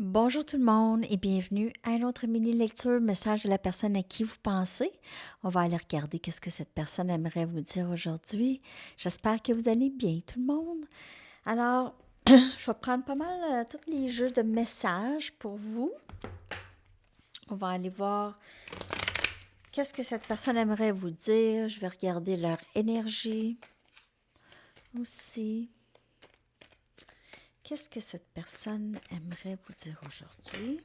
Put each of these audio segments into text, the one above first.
Bonjour tout le monde et bienvenue à une autre mini-lecture, message de la personne à qui vous pensez. On va aller regarder qu'est-ce que cette personne aimerait vous dire aujourd'hui. J'espère que vous allez bien tout le monde. Alors, je vais prendre pas mal tous les jeux de messages pour vous. On va aller voir qu'est-ce que cette personne aimerait vous dire. Je vais regarder leur énergie aussi. Qu'est-ce que cette personne aimerait vous dire aujourd'hui?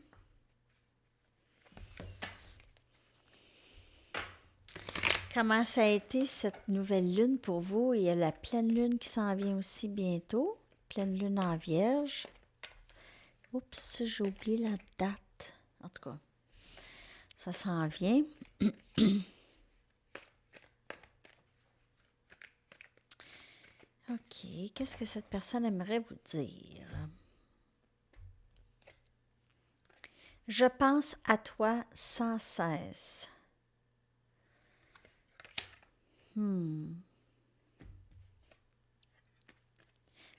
Comment ça a été cette nouvelle lune pour vous? Il y a la pleine lune qui s'en vient aussi bientôt. Pleine lune en vierge. Oups, j'ai oublié la date. En tout cas, ça s'en vient. OK, qu'est-ce que cette personne aimerait vous dire? Je pense à toi sans cesse.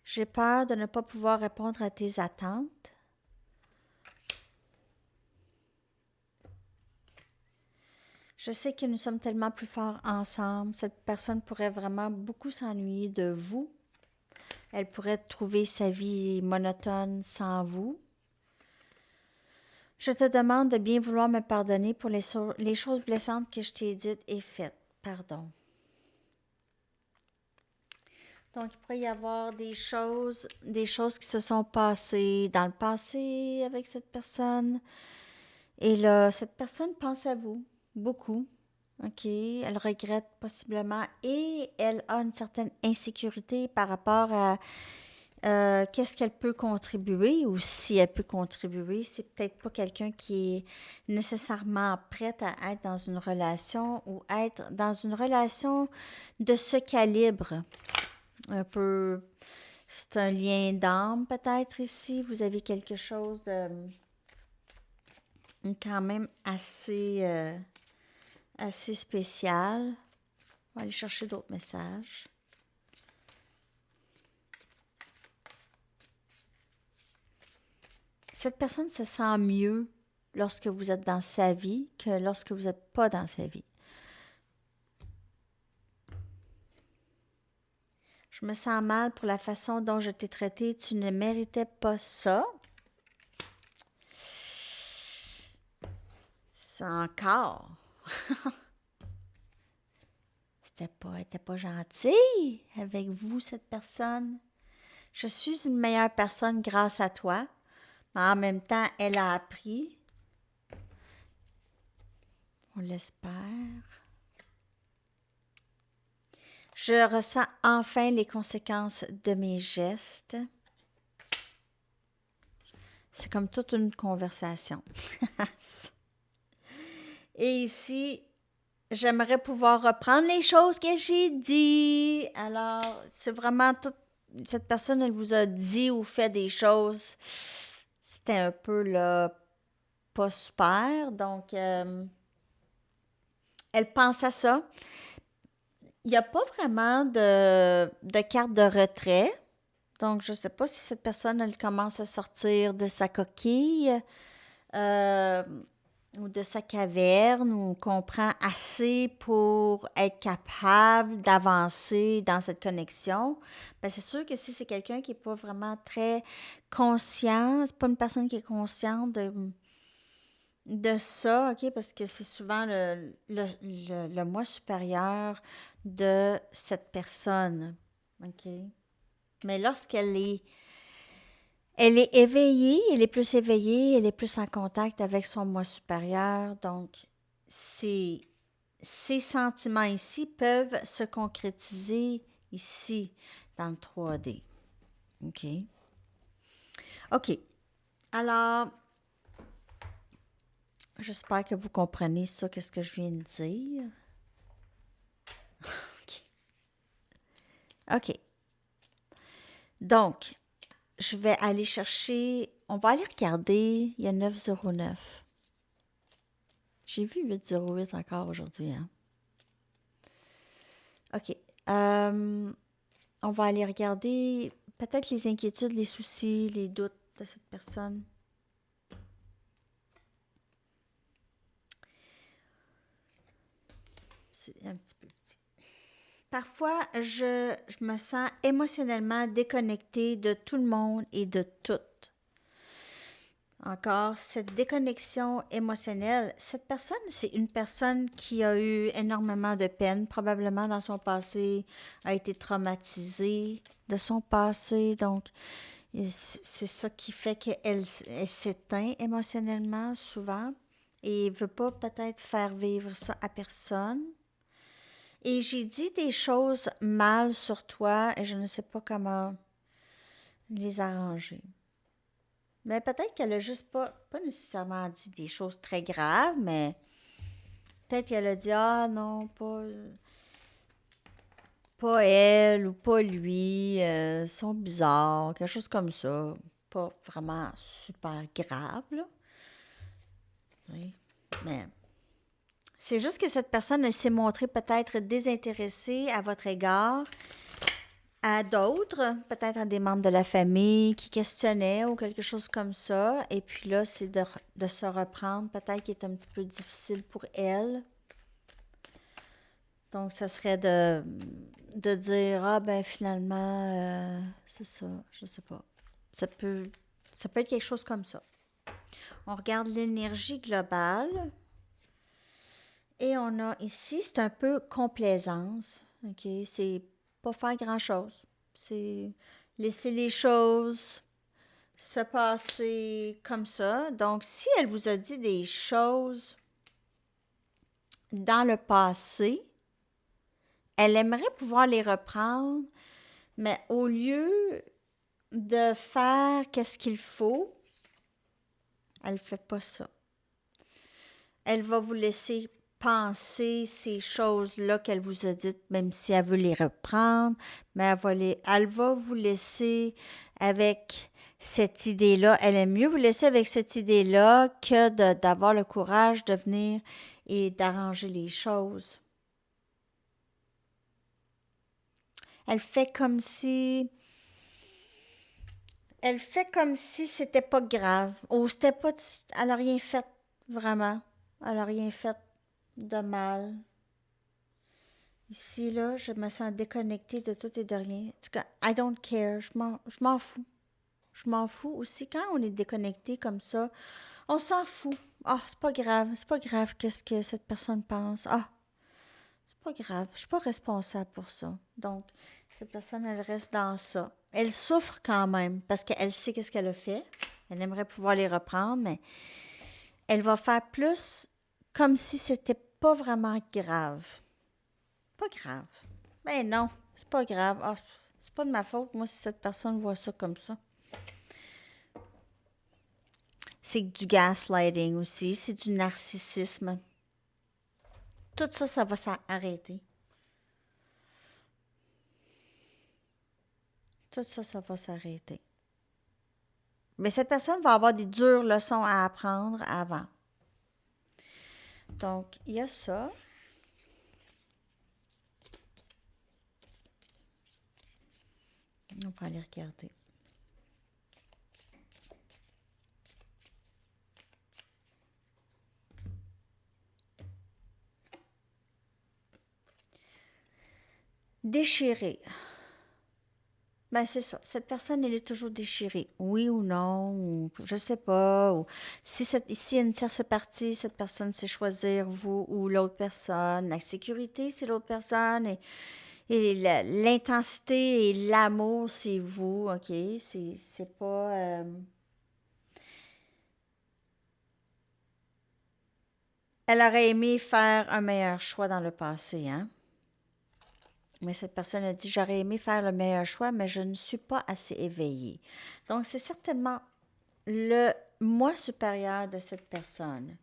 J'ai peur de ne pas pouvoir répondre à tes attentes. Je sais que nous sommes tellement plus forts ensemble. Cette personne pourrait vraiment beaucoup s'ennuyer de vous. Elle pourrait trouver sa vie monotone sans vous. Je te demande de bien vouloir me pardonner pour les choses blessantes que je t'ai dites et faites. Pardon. Donc, il pourrait y avoir des choses qui se sont passées dans le passé avec cette personne. Et là, cette personne pense à vous beaucoup. OK? Elle regrette possiblement et elle a une certaine insécurité par rapport à qu'est-ce qu'elle peut contribuer ou si elle peut contribuer. C'est peut-être pas quelqu'un qui est nécessairement prête à être dans une relation ou être dans une relation de ce calibre. Un peu, c'est un lien d'âme peut-être ici. Vous avez quelque chose de quand même assez spécial. On va aller chercher d'autres messages. Cette personne se sent mieux lorsque vous êtes dans sa vie que lorsque vous n'êtes pas dans sa vie. Je me sens mal pour la façon dont je t'ai traité. Tu ne méritais pas ça. C'est encore. Elle était pas gentille avec vous, cette personne. Je suis une meilleure personne grâce à toi. Mais en même temps, elle a appris. On l'espère. Je ressens enfin les conséquences de mes gestes. C'est comme toute une conversation. Et ici, j'aimerais pouvoir reprendre les choses que j'ai dit. Alors, c'est vraiment toute cette personne, elle vous a dit ou fait des choses. C'était un peu là pas super. Donc, elle pense à ça. Il n'y a pas vraiment de carte de retrait. Donc, je ne sais pas si cette personne, elle commence à sortir de sa coquille euh, ou de sa caverne ou comprend assez pour être capable d'avancer dans cette connexion. Ben, c'est sûr que si c'est quelqu'un qui n'est pas vraiment très conscient, c'est pas une personne qui est consciente de ça, OK? Parce que c'est souvent le moi supérieur de cette personne, OK? Mais elle est éveillée, elle est plus éveillée, elle est plus en contact avec son moi supérieur. Donc, ces sentiments ici peuvent se concrétiser ici, dans le 3D. OK? OK. Alors, j'espère que vous comprenez ça, qu'est-ce que je viens de dire. OK. OK. Donc, je vais aller chercher, on va aller regarder, il y a 909. J'ai vu 808 encore aujourd'hui, hein? OK. On va aller regarder peut-être les inquiétudes, les soucis, les doutes de cette personne. un petit peu petit. Parfois, je me sens émotionnellement déconnectée de tout le monde et de tout. Encore, cette déconnexion émotionnelle, cette personne, c'est une personne qui a eu énormément de peine, probablement dans son passé, a été traumatisée de son passé. Donc, c'est ça qui fait qu'elle s'éteint émotionnellement souvent et ne veut pas peut-être faire vivre ça à personne. Et j'ai dit des choses mal sur toi et je ne sais pas comment les arranger. Mais peut-être qu'elle a juste pas nécessairement dit des choses très graves, mais peut-être qu'elle a dit ah non, pas elle ou pas lui, sont bizarres, quelque chose comme ça. Pas vraiment super grave, là. Oui. Mais c'est juste que cette personne, elle s'est montrée peut-être désintéressée à votre égard, à d'autres, peut-être à des membres de la famille qui questionnaient ou quelque chose comme ça. Et puis là, c'est de se reprendre, peut-être qu'il est un petit peu difficile pour elle. Donc, ça serait de dire, ah ben finalement, c'est ça, je sais pas. Ça peut, ça peut être quelque chose comme ça. On regarde l'énergie globale. Et on a ici, c'est un peu complaisance. OK? C'est pas faire grand-chose. C'est laisser les choses se passer comme ça. Donc, si elle vous a dit des choses dans le passé, elle aimerait pouvoir les reprendre, mais au lieu de faire qu'est-ce qu'il faut, elle ne fait pas ça. Elle va vous laisser penser ces choses-là qu'elle vous a dites, même si elle veut les reprendre, mais elle va vous laisser avec cette idée-là. Elle aime mieux vous laisser avec cette idée-là que d'avoir le courage de venir et d'arranger les choses. Elle fait comme si... Elle fait comme si c'était pas grave. Ou c'était pas... Elle a rien fait, vraiment. Elle a rien fait de mal. Ici, là, je me sens déconnectée de tout et de rien. En tout cas, I don't care. Je m'en fous. Je m'en fous. Aussi, quand on est déconnecté comme ça, on s'en fout. Ah, c'est pas grave. C'est pas grave qu'est-ce que cette personne pense. Ah, c'est pas grave. Je suis pas responsable pour ça. Donc, cette personne, elle reste dans ça. Elle souffre quand même parce qu'elle sait qu'est-ce qu'elle a fait. Elle aimerait pouvoir les reprendre, mais elle va faire plus comme si c'était pas vraiment grave. Pas grave. Mais non, c'est pas grave. Ah, c'est pas de ma faute, moi, si cette personne voit ça comme ça. C'est du gaslighting aussi, c'est du narcissisme. Tout ça, ça va s'arrêter. Tout ça, ça va s'arrêter. Mais cette personne va avoir des dures leçons à apprendre avant. Donc, il y a ça. On va aller regarder. Déchiré. Ben, c'est ça. Cette personne, elle est toujours déchirée. Oui ou non, ou je sais pas. Ou si y a une tierce partie, cette personne sait choisir vous ou l'autre personne. La sécurité, c'est l'autre personne. Et l'intensité et l'amour, c'est vous. OK? C'est pas. Elle aurait aimé faire un meilleur choix dans le passé, hein? Mais cette personne a dit, j'aurais aimé faire le meilleur choix, mais je ne suis pas assez éveillée. Donc, c'est certainement le moi supérieur de cette personne.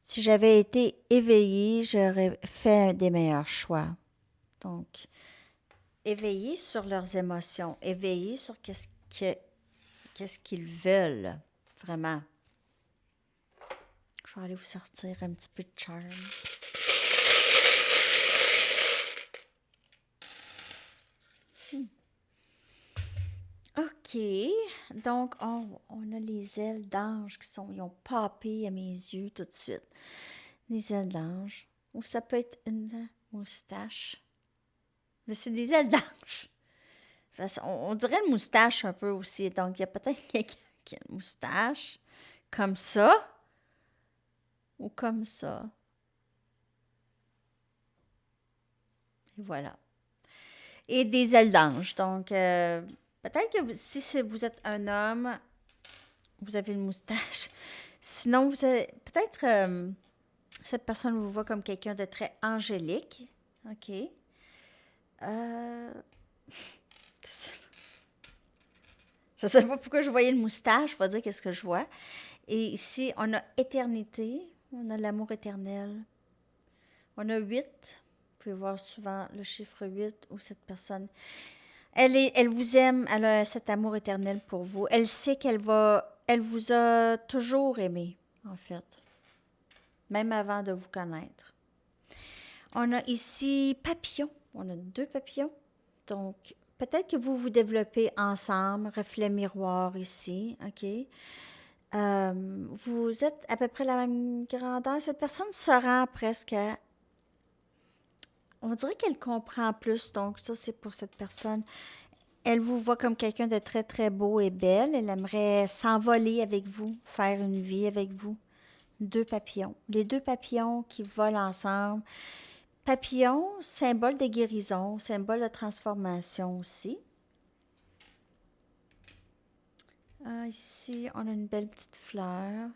Si j'avais été éveillée, j'aurais fait des meilleurs choix. Donc, éveillée sur leurs émotions, éveillée sur qu'est-ce qu'ils veulent, vraiment. Je vais aller vous sortir un petit peu de charme. OK. Donc, on a les ailes d'ange ils ont popé à mes yeux tout de suite. Les ailes d'ange. ou ça peut être une moustache. Mais c'est des ailes d'ange. On dirait une moustache un peu aussi. Donc, il y a peut-être quelqu'un qui a une moustache comme ça ou comme ça. Et voilà. Et des ailes d'ange. Donc, peut-être que si vous êtes un homme, vous avez une moustache. Sinon, vous avez peut-être cette personne vous voit comme quelqu'un de très angélique. OK. Euh, je ne sais pas pourquoi je voyais une moustache. Je vais dire qu'est-ce que je vois. Et ici, on a éternité. On a l'amour éternel. On a 8. Vous pouvez voir souvent le chiffre 8 ou cette personne. Elle vous aime, elle a cet amour éternel pour vous. Elle sait elle vous a toujours aimé, en fait, même avant de vous connaître. On a ici papillon. On a 2 papillons. Donc, peut-être que vous vous développez ensemble, reflet miroir ici, OK? Vous êtes à peu près la même grandeur. Cette personne se rend presque à... On dirait qu'elle comprend plus, donc ça, c'est pour cette personne. Elle vous voit comme quelqu'un de très, très beau et belle. Elle aimerait s'envoler avec vous, faire une vie avec vous. 2 papillons. Les 2 papillons qui volent ensemble. Papillon, symbole de guérison, symbole de transformation aussi. Ici, on a une belle petite fleur,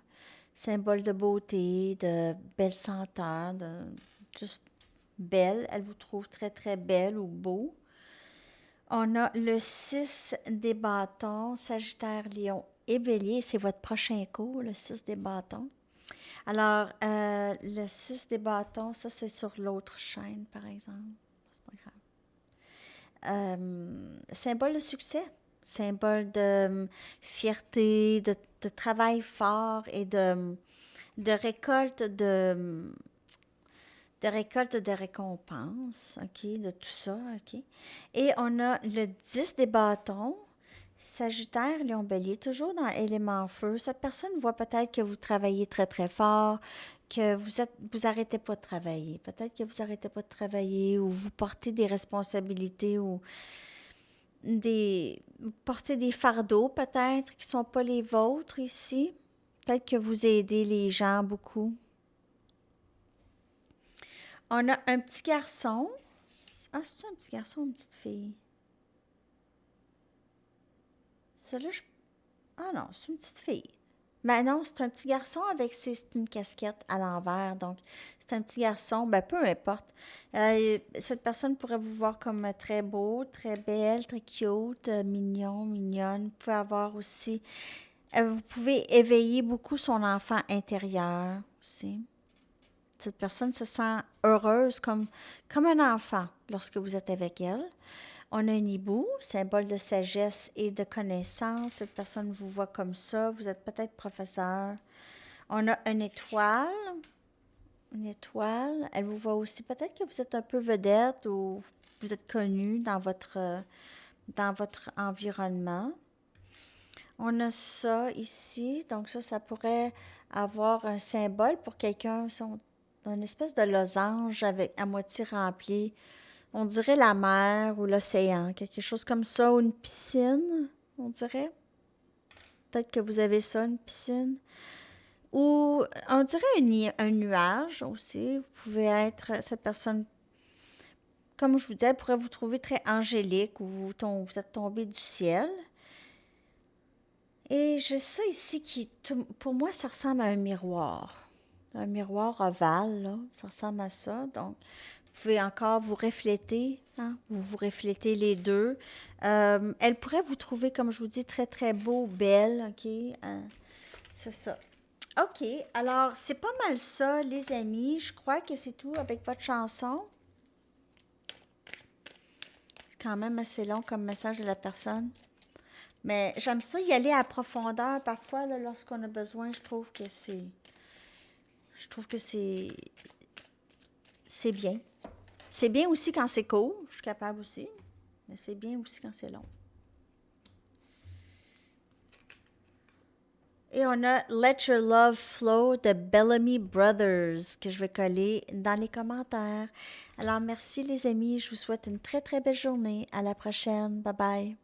symbole de beauté, de belle senteur, de juste belle. Elle vous trouve très, très belle ou beau. On a le 6 des bâtons, Sagittaire, Lion et Bélier. C'est votre prochain cours, le 6 des bâtons. Alors, le 6 des bâtons, ça, c'est sur l'autre chaîne, par exemple. C'est pas grave. Symbole de succès, symbole de fierté, de travail fort et de récolte de récolte de récompenses, OK, de tout ça, OK. Et on a le 10 des bâtons, Sagittaire, Lion, Bélier, toujours dans élément feu. Cette personne voit peut-être que vous travaillez très, très fort, que vous arrêtez pas de travailler. Peut-être que vous arrêtez pas de travailler ou vous portez des responsabilités ou vous portez des fardeaux peut-être qui sont pas les vôtres ici. Peut-être que vous aidez les gens beaucoup. On a un petit garçon. Ah, c'est un petit garçon ou une petite fille? Celle-là, ah non, c'est une petite fille. Mais non, c'est un petit garçon avec c'est une casquette à l'envers. Donc, c'est un petit garçon, ben peu importe. Cette personne pourrait vous voir comme très beau, très belle, très cute, mignon, mignonne. Vous pouvez avoir aussi, vous pouvez éveiller beaucoup son enfant intérieur aussi. Cette personne se sent heureuse comme un enfant lorsque vous êtes avec elle. On a un hibou, symbole de sagesse et de connaissance. Cette personne vous voit comme ça. Vous êtes peut-être professeur. On a une étoile. Une étoile. Elle vous voit aussi. Peut-être que vous êtes un peu vedette ou vous êtes connu dans votre environnement. On a ça ici. Donc ça pourrait avoir un symbole pour quelqu'un, une espèce de losange avec à moitié rempli. On dirait la mer ou l'océan, quelque chose comme ça, ou une piscine, on dirait. Peut-être que vous avez ça, une piscine. Ou on dirait un nuage aussi. Vous pouvez être, cette personne, comme je vous disais, elle pourrait vous trouver très angélique ou vous êtes tombé du ciel. Et j'ai ça ici pour moi, ça ressemble à un miroir. Un miroir ovale, là. Ça ressemble à ça. Donc, vous pouvez encore vous refléter, hein? Vous reflétez les deux. Elle pourrait vous trouver, comme je vous dis, très, très beau, belle, OK? C'est ça. OK, alors c'est pas mal ça, les amis. Je crois que c'est tout avec votre chanson. C'est quand même assez long comme message de la personne. Mais j'aime ça y aller à profondeur parfois, là, lorsqu'on a besoin. Je trouve que c'est bien. C'est bien aussi quand c'est court, je suis capable aussi, mais c'est bien aussi quand c'est long. Et on a Let Your Love Flow de Bellamy Brothers que je vais coller dans les commentaires. Alors merci les amis, je vous souhaite une très très belle journée. À la prochaine. Bye bye.